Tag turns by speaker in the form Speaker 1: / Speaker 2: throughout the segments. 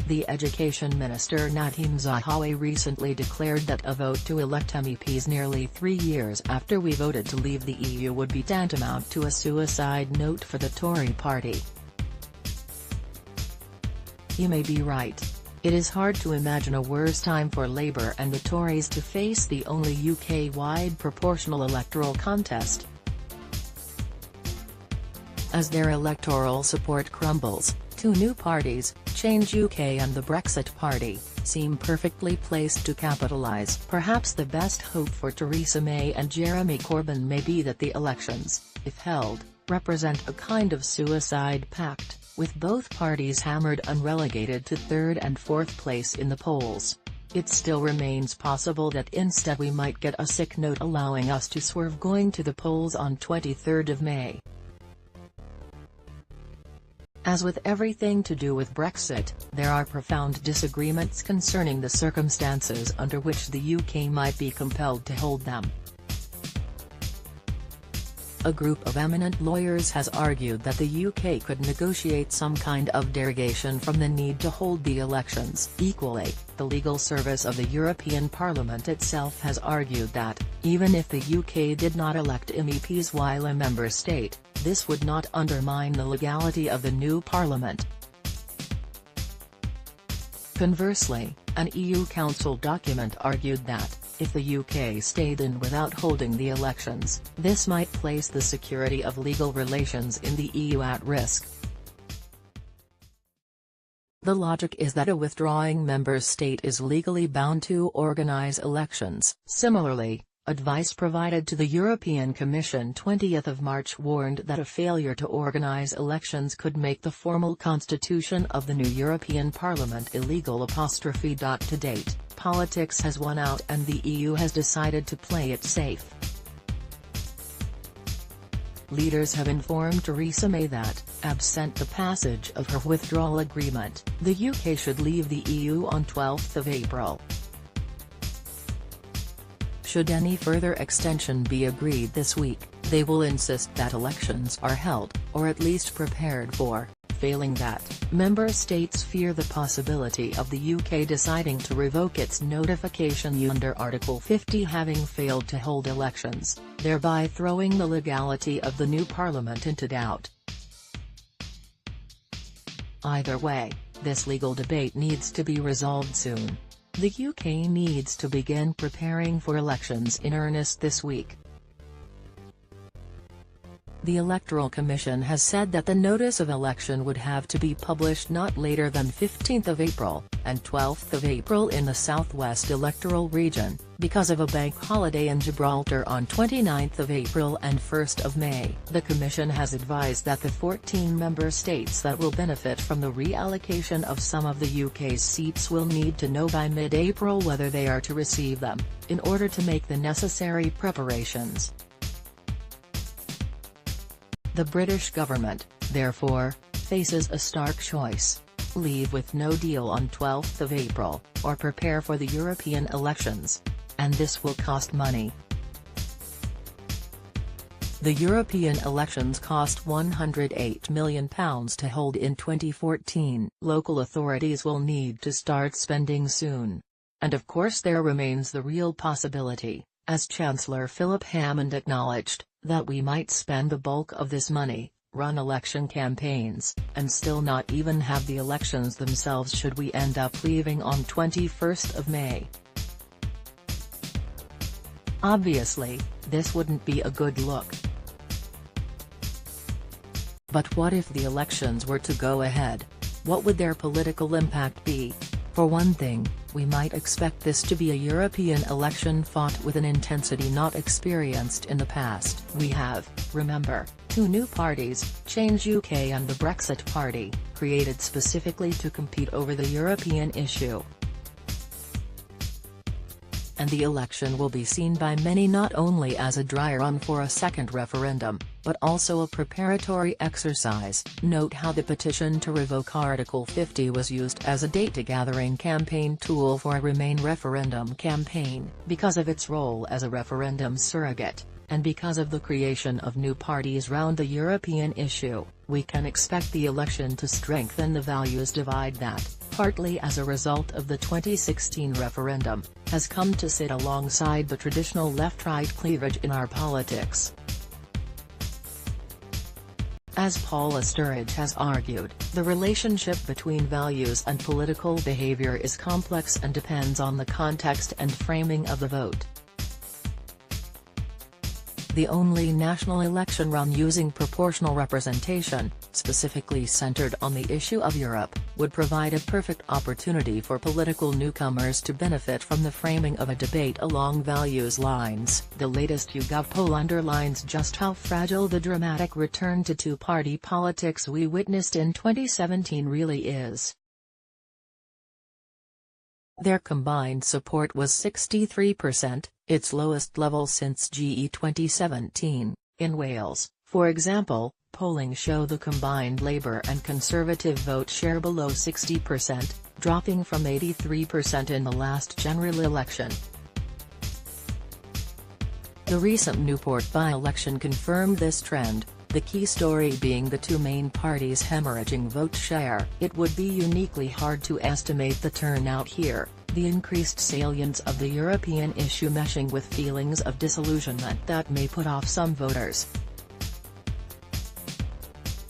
Speaker 1: The Education Minister Nadhim Zahawi recently declared that a vote to elect MEPs nearly 3 years after we voted to leave the EU would be tantamount to a suicide note for the Tory party. He may be right. It is hard to imagine a worse time for Labour and the Tories to face the only UK-wide proportional electoral contest. As their electoral support crumbles, two new parties, Change UK and the Brexit Party, seem perfectly placed to capitalise. Perhaps the best hope for Theresa May and Jeremy Corbyn may be that the elections, if held, represent a kind of suicide pact, with both parties hammered and relegated to third and fourth place in the polls. It still remains possible that instead we might get a sick note allowing us to swerve going to the polls on 23rd of May. As with everything to do with Brexit, there are profound disagreements concerning the circumstances under which the UK might be compelled to hold them. A group of eminent lawyers has argued that the UK could negotiate some kind of derogation from the need to hold the elections. Equally, the legal service of the European Parliament itself has argued that, even if the UK did not elect MEPs while a member state, this would not undermine the legality of the new parliament. Conversely, an EU Council document argued that, if the UK stayed in without holding the elections, this might place the security of legal relations in the EU at risk. The logic is that a withdrawing member state is legally bound to organise elections. Similarly, advice provided to the European Commission 20th of March warned that a failure to organise elections could make the formal constitution of the new European Parliament illegal. To date, politics has won out and the EU has decided to play it safe. Leaders have informed Theresa May that, absent the passage of her withdrawal agreement, the UK should leave the EU on 12th of April. Should any further extension be agreed this week, they will insist that elections are held, or at least prepared for. Failing that, member states fear the possibility of the UK deciding to revoke its notification under Article 50 having failed to hold elections, thereby throwing the legality of the new parliament into doubt. Either way, this legal debate needs to be resolved soon. The UK needs to begin preparing for elections in earnest this week. The Electoral Commission has said that the notice of election would have to be published not later than 15th of April, and 12th of April in the Southwest Electoral Region, because of a bank holiday in Gibraltar on 29th of April and 1st of May. The Commission has advised that the 14 member states that will benefit from the reallocation of some of the UK's seats will need to know by mid-April whether they are to receive them, in order to make the necessary preparations. The British government, therefore, faces a stark choice: leave with no deal on 12th of April, or prepare for the European elections. And this will cost money. The European elections cost £108 million to hold in 2014. Local authorities will need to start spending soon. And of course there remains the real possibility, as Chancellor Philip Hammond acknowledged, that we might spend the bulk of this money, run election campaigns, and still not even have the elections themselves should we end up leaving on 21st of May. Obviously, this wouldn't be a good look. But what if the elections were to go ahead? What would their political impact be? For one thing, we might expect this to be a European election fought with an intensity not experienced in the past. We have, remember, two new parties, Change UK and the Brexit Party, created specifically to compete over the European issue. And the election will be seen by many not only as a dry run for a second referendum, but also a preparatory exercise. Note how the petition to revoke Article 50 was used as a data-gathering campaign tool for a Remain referendum campaign, because of its role as a referendum surrogate. and because of the creation of new parties round the European issue, we can expect the election to strengthen the values divide that, partly as a result of the 2016 referendum, has come to sit alongside the traditional left-right cleavage in our politics. As Paula Sturridge has argued, the relationship between values and political behavior is complex and depends on the context and framing of the vote. The only national election run using proportional representation, specifically centered on the issue of Europe, would provide a perfect opportunity for political newcomers to benefit from the framing of a debate along values lines. The latest YouGov poll underlines just how fragile the dramatic return to two-party politics we witnessed in 2017 really is. Their combined support was 63%, its lowest level since GE 2017. In Wales, for example, polling show the combined Labour and Conservative vote share below 60%, dropping from 83% in the last general election. The recent Newport by-election confirmed this trend, the key story being the two main parties' hemorrhaging vote share. It would be uniquely hard to estimate the turnout here, the increased salience of the European issue meshing with feelings of disillusionment that may put off some voters.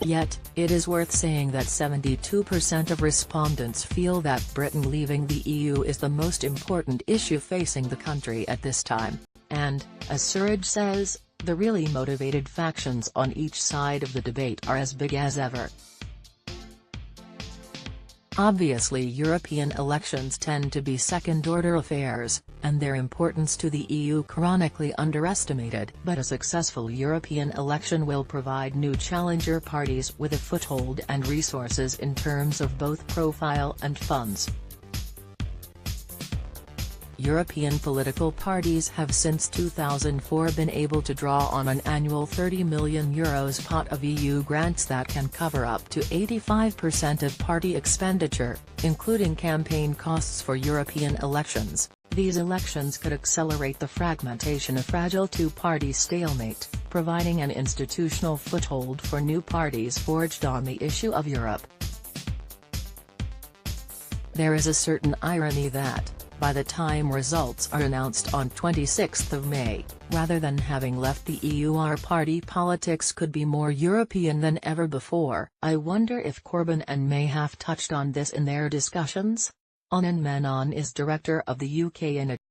Speaker 1: Yet, it is worth saying that 72% of respondents feel that Britain leaving the EU is the most important issue facing the country at this time, and, as Sturridge says, the really motivated factions on each side of the debate are as big as ever. Obviously, European elections tend to be second-order affairs, and their importance to the EU chronically underestimated. But a successful European election will provide new challenger parties with a foothold and resources in terms of both profile and funds. European political parties have since 2004 been able to draw on an annual €30 million pot of EU grants that can cover up to 85% of party expenditure, including campaign costs for European elections. These elections could accelerate the fragmentation of fragile two-party stalemate, providing an institutional foothold for new parties forged on the issue of Europe. There is a certain irony that, by the time results are announced on 26 May, rather than having left the EU, our party politics could be more European than ever before. I wonder if Corbyn and May have touched on this in their discussions? Anand Menon is director of the UK